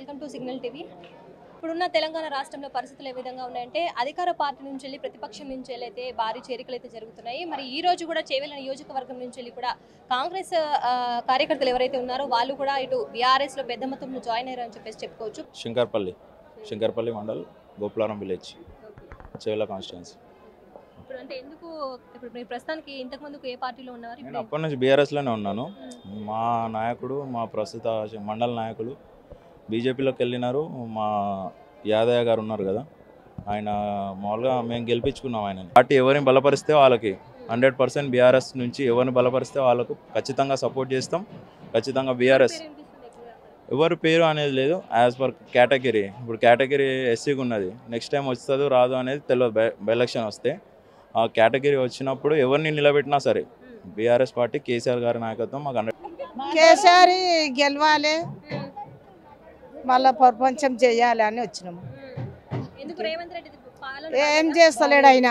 Welcome to signal TV. ఇప్పుడున్న తెలంగాణ రాష్ట్రంలో పరిస్థితులు ఏ విధంగా ఉన్నాయంటే అధికార పార్టీ నుంచి వెళ్ళి ప్రతిపక్షం నుంచి అయితే భారీ చేరికలు అయితే జరుగుతున్నాయి. మరి ఈ రోజు కూడా చేవెళ్ల నియోజకవర్గం నుంచి వెళ్ళి కూడా కాంగ్రెస్ కార్యకర్తలు ఎవరైతే ఉన్నారో వాళ్ళు కూడా ఇటు బీఆర్ఎస్ లో పెద్ద మొత్తంలో జాయిన్ అయ్యారని చెప్పేసి చెప్పుకోవచ్చు. Shankarpally mandal Gopularam village Chevella constituency. ఇప్పుడు అంటే ఎందుకు ఇప్పుడు మీరు ప్రస్తుతానికి ఇంతకు ముందుకు ఏ పార్టీలో ఉన్నారు? నేను అప్పటి నుంచి బీఆర్ఎస్లోనే ఉన్నాను. మా నాయకుడు మా ప్రస్తుత మండల నాయకులు బీజేపీలోకి వెళ్ళినారు. మా యాదయ్య గారు ఉన్నారు కదా, ఆయన మామూలుగా మేము గెలిపించుకున్నాం ఆయనని. పార్టీ ఎవరిని బలపరిస్తే వాళ్ళకి 100% బీఆర్ఎస్ నుంచి ఎవరిని బలపరిస్తే వాళ్ళకు ఖచ్చితంగా సపోర్ట్ చేస్తాం. ఖచ్చితంగా బీఆర్ఎస్ ఎవరి పేరు అనేది లేదు, యాజ్ పర్ కేటగిరీ. ఇప్పుడు కేటగిరీ ఎస్సీగా ఉన్నది, నెక్స్ట్ టైం వస్తుందో రాదు అనేది తెలియదు. బై ఎలక్షన్ వస్తే ఆ కేటగిరీ వచ్చినప్పుడు ఎవరిని నిలబెట్టినా సరే బీఆర్ఎస్ పార్టీ కేసీఆర్ గారి నాయకత్వం మాకు 100%. కేసీఆర్ గెలవాలి, మళ్ళా ప్రపంచం చేయాలి అని వచ్చినాము. ఏం చేస్తలేడు ఆయన,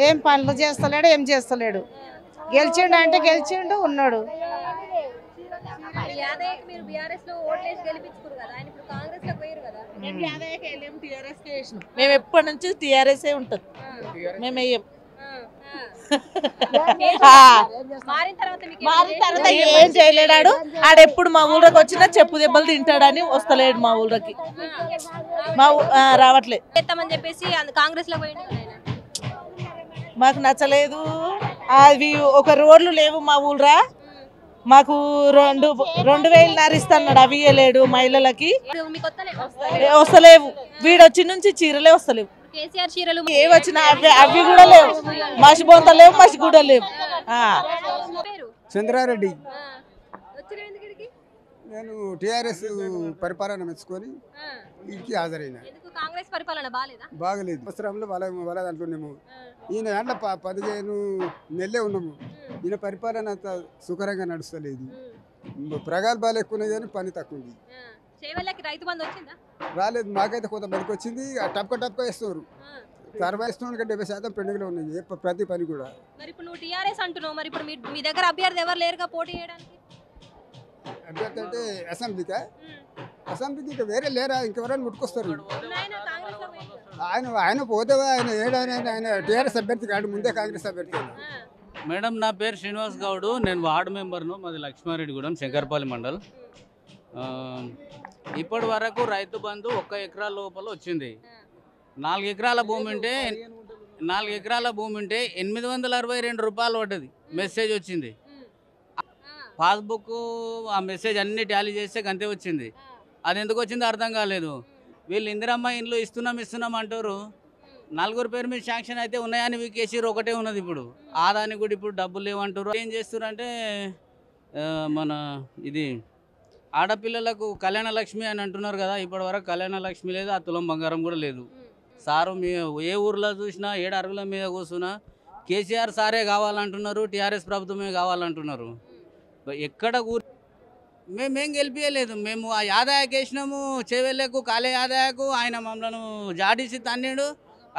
ఏం పనులు చేస్తలేడు, ఏం చేస్తలేడు. గెలిచిండు అంటే గెలిచిండు ఉన్నాడు. మేము ఎప్పటి నుంచి టీఆర్ఎస్ ఉంటుంది, మేము వేయం. మారిన తర్వాత ఏం చేయలేడాడు. ఆడెప్పుడు మా ఊళ్ళకి వచ్చినా చెప్పు దెబ్బలు తింటాడని వస్తలేడు మా ఊళ్ళకి. రావట్లేదు చెప్పేసి కాంగ్రెస్ లో మాకు నచ్చలేదు. అవి ఒక రోడ్లు లేవు మా ఊళ్ళరా. మాకు 2,000 ఇస్తున్నాడు, అవి ఇవ్వలేడు. మహిళలకి వస్తలేవు. వీడొచ్చి నుంచి చీరలే వస్తలేవు. ఏ వచ్చినా అవి కూడా లేవు. మసి బొంత లేవు, మసి కూడా లేవు. చంద్రారెడ్డి. నేను టీఆర్ఎస్ పరిపాలన మెచ్చుకొని ఇంటికి హాజరైనా. కాంగ్రెస్ పరిపాలన బాగలేదు. అవసరంలో వాళ్ళ దాంట్లో ఉన్నాము. ఈయన దాంట్లో 15 నెలలే ఉన్నాము. ఈయన పరిపాలన అంత సుఖరంగా నడుస్తలేదు. ప్రగల్భాలు ఎక్కువ ఉన్నాయి కానీ పని తక్కువ ఉంది. రైతు బంధు వచ్చిందా? రాలేదు. మాకైతే కొంతమందికి వచ్చింది. టప్క ఇస్తున్నారు. 60% పెండింగ్లో ఉన్నాయి ప్రతి పని కూడా. మరి ఇప్పుడు నువ్వు టీఆర్ఎస్ అంటున్నావు, మరి ఇప్పుడు మీ దగ్గర అభ్యర్థి ఎవరు లేరుగా పోటీ చేయడానికి? అభ్యర్థి అంటే అసెంబ్లీకి ఇక వేరే లేరా? ఇంకెవరైనా ముట్టుకొస్తారు. ఆయన పోతే ఆయన టీఆర్ఎస్ అభ్యర్థి కాదు, ముందే కాంగ్రెస్ అభ్యర్థి. మేడం, నా పేరు శ్రీనివాస్ గౌడ్. నేను వార్డు మెంబర్ను. మాది లక్ష్మారెడ్డిగూడెం, శంకర్పల్లి మండల్. ఇప్పటి వరకు రైతు బంధు 1 ఎకరా లోపల వచ్చింది. 4 ఎకరాల భూమి ఉంటే 862 రూపాయలు పడ్డది. మెసేజ్ వచ్చింది. పాస్బుక్ ఆ మెసేజ్ అన్ని టాలీ చేస్తే అంతే వచ్చింది. అది ఎందుకు వచ్చిందో అర్థం కాలేదు. వీళ్ళు ఇందిరమ్మ ఇండ్లు ఇస్తున్నాం అంటారు. 4 పేరు మీద శాంక్షన్ అయితే ఉన్నాయని వీకేసీరు ఒకటే ఉన్నది. ఇప్పుడు ఆదానికి కూడా ఇప్పుడు డబ్బులు లేవంటారు. ఏం చేస్తున్నారంటే మన ఇది ఆడపిల్లలకు కళ్యాణ లక్ష్మి అని అంటున్నారు కదా. ఇప్పటి వరకు కళ్యాణ లక్ష్మి లేదు, ఆ తులం బంగారం కూడా లేదు. సారు ఏ ఊర్లో చూసినా 7 అరుగుల మీద కూర్చున్నా కేసీఆర్ సారే కావాలంటున్నారు, టీఆర్ఎస్ ప్రభుత్వమే కావాలంటున్నారు. ఎక్కడ మేమేం గెలిపించలేదు. మేము ఆ యాదయ్యకి వేసినాము, చేవెళ్ళకు కాలే యాదయ్యకు. ఆయన మమ్మల్ని జాడిసి తన్నిడు,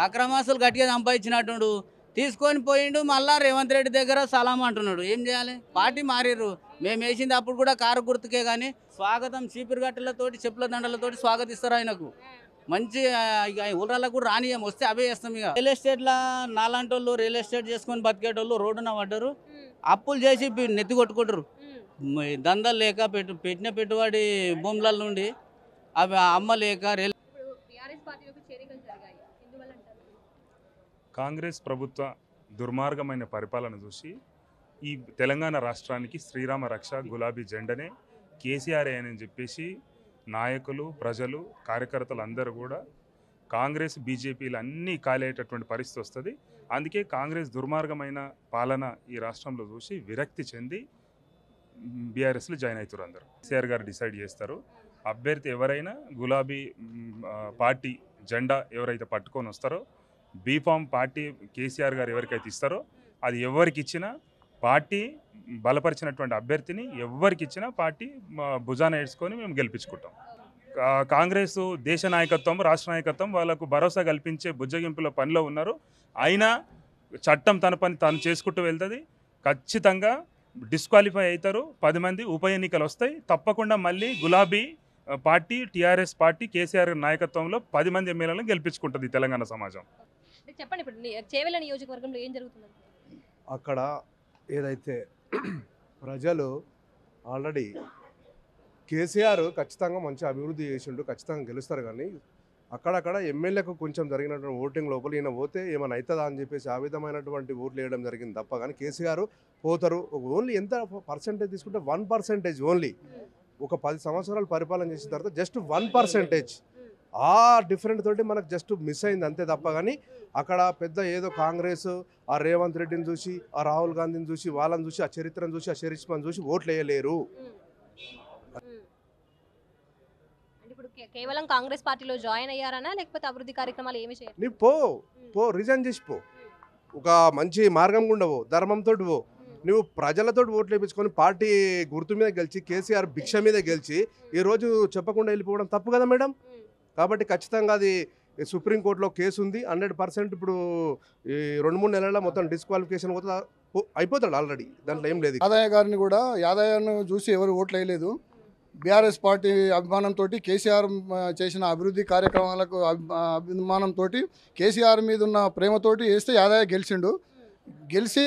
అక్రమాసులు గట్టిగా సంపాదించినట్టు తీసుకొని పోయిండు. మళ్ళా రేవంత్ రెడ్డి దగ్గర సలాం అంటున్నాడు. ఏం చేయాలి? పార్టీ మారిర్రు. మేము వేసింది అప్పుడు కూడా కారు గుర్తుకే. కానీ స్వాగతం చీపిరిగట్టలతోటి చెప్పుల దండలతోటి స్వాగతిస్తారు ఆయనకు. మంచి ఊళ్ళకు కూడా రానియం, వస్తే అవే చేస్తాం. ఇక రియల్ ఎస్టేట్లో నాలాంటి వాళ్ళు రియల్ ఎస్టేట్ చేసుకొని బతికేటోళ్ళు రోడ్డున పడ్డారు. అప్పులు చేసి నెత్తి కొట్టుకుంటారు. దందాలు లేక పెట్టిన పెట్టుబడి భూముల నుండి అవి అమ్మలేక. కాంగ్రెస్ ప్రభుత్వ దుర్మార్గమైన పరిపాలన చూసి ఈ తెలంగాణ రాష్ట్రానికి శ్రీరామ రక్ష గులాబీ జెండనే కేసీఆర్ అని చెప్పేసి నాయకులు, ప్రజలు, కార్యకర్తలు అందరూ కూడా కాంగ్రెస్ బీజేపీలు అన్నీ కాలేటటువంటి పరిస్థితి వస్తుంది. అందుకే కాంగ్రెస్ దుర్మార్గమైన పాలన ఈ రాష్ట్రంలో చూసి విరక్తి చెంది బీఆర్ఎస్లో జాయిన్ అవుతారు. అందరూ కేసీఆర్ గారు డిసైడ్ చేస్తారు. అభ్యర్థి ఎవరైనా గులాబీ పార్టీ జెండా ఎవరైతే పట్టుకొని వస్తారో, బీఫామ్ పార్టీ కేసీఆర్ గారు ఎవరికైతే ఇస్తారో, అది ఎవరికి ఇచ్చినా పార్టీ బలపరిచినటువంటి అభ్యర్థిని ఎవరికి ఇచ్చినా పార్టీ భుజాన వేసుకొని మేము గెలిపించుకుంటాం. కాంగ్రెస్ దేశ నాయకత్వం, రాష్ట్ర నాయకత్వం వాళ్ళకు భరోసా కల్పించే బుజ్జగింపుల పనిలో ఉన్నారు. అయినా చట్టం తన పని తాను చేసుకుంటూ వెళ్తుంది. ఖచ్చితంగా డిస్క్వాలిఫై అవుతారు. 10 మంది ఉప ఎన్నికలు వస్తాయి. తప్పకుండా మళ్ళీ గులాబీ పార్టీ టీఆర్ఎస్ పార్టీ కేసీఆర్ నాయకత్వంలో 10 మంది ఎమ్మెల్యేలను గెలిపించుకుంటుంది తెలంగాణ సమాజం. చెప్పండి, ఇప్పుడు చేవెళ్ళ నియోజకవర్గంలో ఏం జరుగుతుంది? అక్కడ ఏదైతే ప్రజలు ఆల్రెడీ కేసీఆర్ ఖచ్చితంగా మంచి అభివృద్ధి చేసిండు, ఖచ్చితంగా గెలుస్తారు. కానీ అక్కడక్కడ ఎమ్మెల్యేకు కొంచెం జరిగినటువంటి ఓటింగ్ లోపల ఈయన పోతే ఏమైనా అవుతుందా అని చెప్పేసి ఆ విధమైనటువంటి ఓట్లు వేయడం జరిగింది తప్ప. కానీ కేసీఆర్ పోతారు. ఓన్లీ ఎంత పర్సెంటేజ్ తీసుకుంటే 1% ఓన్లీ. ఒక 10 సంవత్సరాలు పరిపాలన చేసిన తర్వాత జస్ట్ 1%. ఆ డిఫరెంట్ తోటి మనకు జస్ట్ మిస్ అయింది అంతే తప్ప. కానీ అక్కడ పెద్ద ఏదో కాంగ్రెస్ ఆ రేవంత్ రెడ్డిని చూసి, ఆ రాహుల్ గాంధీని చూసి, వాళ్ళని చూసి, ఆ చరిత్రను చూసి, ఆ చరిష్మాను చూసి ఓట్లు వేయలేరు. ఇప్పుడు కేవలం కాంగ్రెస్ పార్టీలో జాయిన్ అయ్యారనా, లేకపోతే అభివృద్ధి కార్యక్రమాలు ఏమి చేయాలి? నీ పో రిజైన్ చేసి పో. ఒక మంచి మార్గం గుండా పో, ధర్మంతో పో. నువ్వు ప్రజలతో ఓట్లు వేయించుకొని పార్టీ గుర్తు మీద గెలిచి, కేసీఆర్ భిక్ష మీద గెలిచి ఈరోజు చెప్పకుండా వెళ్ళిపోవడం తప్పు కదా మేడం. కాబట్టి ఖచ్చితంగా అది సుప్రీంకోర్టులో కేసు ఉంది. 100% ఇప్పుడు ఈ 2-3 నెలల మొత్తం డిస్క్వాలిఫికేషన్ అయిపోతాడు ఆల్రెడీ. దాంట్లో ఏం లేదు. యాదయ్య గారిని కూడా యాదయ్యను చూసి ఎవరు ఓట్లు వేయలేదు. బీఆర్ఎస్ పార్టీ అభిమానంతో, కేసీఆర్ చేసిన అభివృద్ధి కార్యక్రమాలకు అభిమానంతో, కేసీఆర్ మీద ఉన్న ప్రేమతోటి వేస్తే యాదయ్య గెలిచిండు. గెలిచి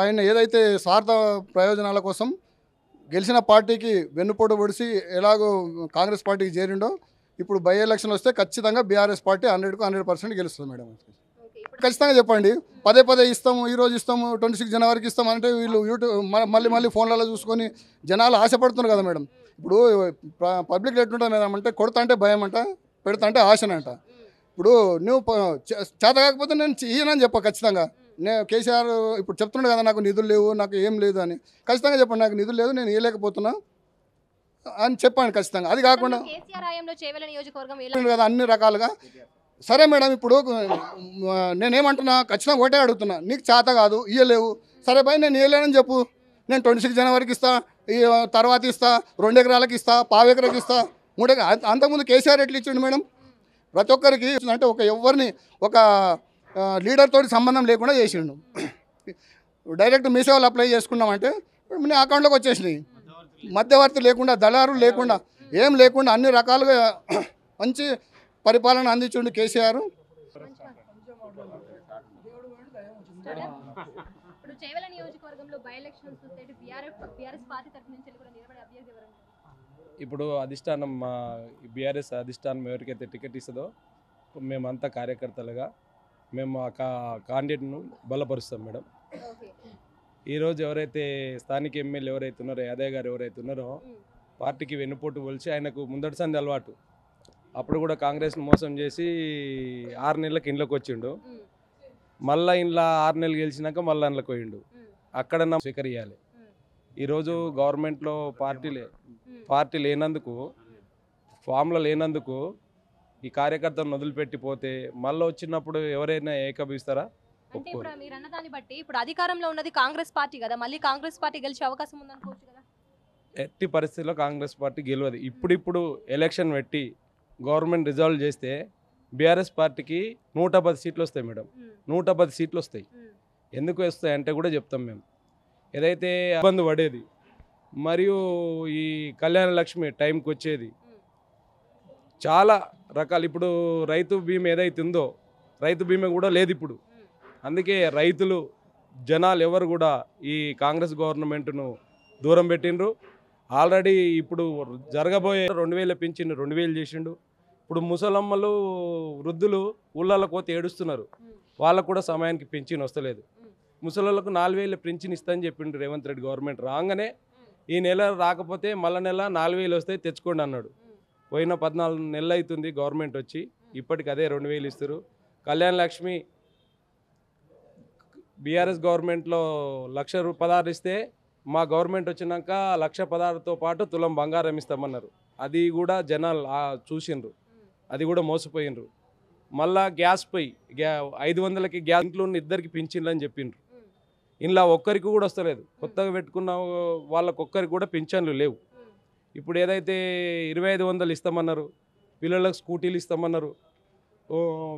ఆయన ఏదైతే స్వార్థ ప్రయోజనాల కోసం గెలిచిన పార్టీకి వెన్నుపోటు పొడిచి ఎలాగో కాంగ్రెస్ పార్టీకి చేరిండో, ఇప్పుడు బై ఎలక్షన్ వస్తే ఖచ్చితంగా బీఆర్ఎస్ పార్టీ 100కు 100% గెలుస్తుంది మేడం. ఖచ్చితంగా చెప్పండి. పదే ఇస్తాము, ఈరోజు ఇస్తాము, 26 జనవరికి ఇస్తాము అంటే వీళ్ళు యూట్యూబ్ మళ్ళీ ఫోన్లలో చూసుకొని జనాలు ఆశపడుతున్నారు కదా మేడం. ఇప్పుడు పబ్లిక్ ఎట్లుంటుంది మేడం అంటే, కొడతా అంటే భయం అంట, పెడతా అంటే ఆశనంట. ఇప్పుడు నువ్వు చేత కాకపోతే నేను ఈయనని చెప్ప ఖచ్చితంగా. నేను కేసీఆర్ ఇప్పుడు చెప్తున్నాడు కదా, నాకు నిధులు లేవు, నాకు ఏం లేదు అని. ఖచ్చితంగా చెప్పండి, నాకు నిధులు లేదు, నేను ఇవ్వలేకపోతున్నా అని చెప్పండి ఖచ్చితంగా. అది కాకుండా కదా అన్ని రకాలుగా. సరే మేడం, ఇప్పుడు నేనేమంటున్నా, ఖచ్చితంగా ఒకటే అడుగుతున్నా, నీకు చేత కాదు, ఇవ్వలేవు, సరే భయ్ నేను ఇవ్వలేనని చెప్పు. నేను 26 జనవరికి ఇస్తా, తర్వాత ఇస్తా, 2 ఎకరాలకు ఇస్తా, 1/2 ఎకరాకి ఇస్తా, 3 ఎకరా. అంతకుముందు కేసీఆర్ ఎట్లా ఇచ్చిండు మేడం? ప్రతి ఒక్కరికి అంటే ఎవరిని ఒక లీడర్ తోటి సంబంధం లేకుండా చేసిండు. డైరెక్ట్ మీ సేవలు అప్లై చేసుకున్నామంటే నీ అకౌంట్లోకి వచ్చేసినాయి. మధ్యవర్తి లేకుండా, దళారు లేకుండా, ఏం లేకుండా అన్ని రకాలుగా మంచి పరిపాలన అందించుండు కేసీఆర్. ఇప్పుడు అధిష్టానం, మా బీఆర్ఎస్ అధిష్టానం ఎవరికైతే టికెట్ ఇస్తుందో మేమంతా కార్యకర్తలుగా మేము ఆ క్యాండిడేట్ను బలపరుస్తాం మేడం. ఈరోజు ఎవరైతే స్థానిక ఎమ్మెల్యే ఎవరైతే ఉన్నారో, యాదయ్య గారు ఎవరైతే ఉన్నారో, పార్టీకి వెన్నుపోటు పోల్చి ఆయనకు ముందటి సంది అలవాటు. అప్పుడు కూడా కాంగ్రెస్ను మోసం చేసి 6 నెలలకు ఇంట్లోకి వచ్చిండు. మళ్ళీ ఇంట్లో 6 నెలలు గెలిచినాక మళ్ళీ అందులోకి పోయిండు. అక్కడ స్వీకరించాలి. ఈరోజు గవర్నమెంట్లో పార్టీ లేనందుకు, ఫామ్లో లేనందుకు ఈ కార్యకర్తలను వదిలిపెట్టిపోతే మళ్ళీ వచ్చినప్పుడు ఎవరైనా ఏకభిస్తారా? అంటే ఇప్పుడు మీరు అన్నదాన్ని బట్టి ఇప్పుడు అధికారంలో ఉన్నది కాంగ్రెస్ పార్టీ కదా, మళ్ళీ కాంగ్రెస్ పార్టీ గెలిచే అవకాశం ఉందనుకోవచ్చు కదా? ఎట్టి పరిస్థితుల్లో కాంగ్రెస్ పార్టీ గెలవదు. ఇప్పుడు ఎలక్షన్ పెట్టి గవర్నమెంట్ రిజాల్వ్ చేస్తే బీఆర్ఎస్ పార్టీకి 110 సీట్లు వస్తాయి మేడం. 110 సీట్లు వస్తాయి. ఎందుకు వస్తాయి అంటే కూడా చెప్తాం మేము. ఏదైతే ఇబ్బంది పడేది, మరియు ఈ కళ్యాణ లక్ష్మి టైంకి వచ్చేది, చాలా రకాలు. ఇప్పుడు రైతు బీమా ఏదైతే ఉందో, రైతు బీమా కూడా లేదు ఇప్పుడు. అందుకే రైతులు, జనాలు ఎవరు కూడా ఈ కాంగ్రెస్ గవర్నమెంట్ను దూరం పెట్టిండ్రు. ఆల్రెడీ ఇప్పుడు జరగబోయే 2000 పింఛన్ 2000 చేసిండు. ఇప్పుడు ముసలమ్మలు, వృద్ధులు ఊళ్ళలోకి పోతే ఏడుస్తున్నారు. వాళ్ళకు కూడా సమయానికి పింఛన్ వస్తలేదు. ముసలిళ్ళకు 4000 పింఛన్ ఇస్తానని చెప్పిండు రేవంత్ రెడ్డి గవర్నమెంట్. రాగానే ఈ నెల రాకపోతే మళ్ళీ నెల 4000 వస్తాయి తెచ్చుకోండి అన్నాడు. పోయిన 14 నెలలు అవుతుంది గవర్నమెంట్ వచ్చి, ఇప్పటికి అదే 2000 ఇస్తారు. కళ్యాణ లక్ష్మి బీఆర్ఎస్ గవర్నమెంట్లో 1,16,000 ఇస్తే మా గవర్నమెంట్ వచ్చినాక 1,16,000తో పాటు తులం బంగారం ఇస్తామన్నారు. అది కూడా జనాలు చూసిండ్రు, అది కూడా మోసపోయినరు. మళ్ళా గ్యాస్ పొయ్యి 500కి గ్యాస్ ఇంట్లో ఉన్న 2కి పింఛన్లు అని చెప్పిండ్రు. ఇలా ఒక్కరికి కూడా వస్తలేదు. కొత్తగా పెట్టుకున్న వాళ్ళకి ఒక్కరికి కూడా పింఛన్లు లేవు. ఇప్పుడు ఏదైతే 2500 ఇస్తామన్నారు, పిల్లలకు స్కూటీలు ఇస్తామన్నారు,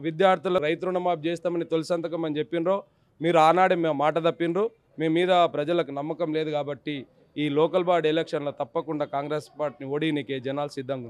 విద్యార్థులకు రైతు రుణమాఫీ చేస్తామని తొలి సంతకం అని చెప్పిండ్రో, మీరు ఆనాడే మేము మాట తప్పిండ్రు. మీ మీద ప్రజలకు నమ్మకం లేదు కాబట్టి ఈ లోకల్ బాడీ ఎలక్షన్లో తప్పకుండా కాంగ్రెస్ పార్టీని ఓడినికే జనాలు సిద్ధంగా ఉన్నారు.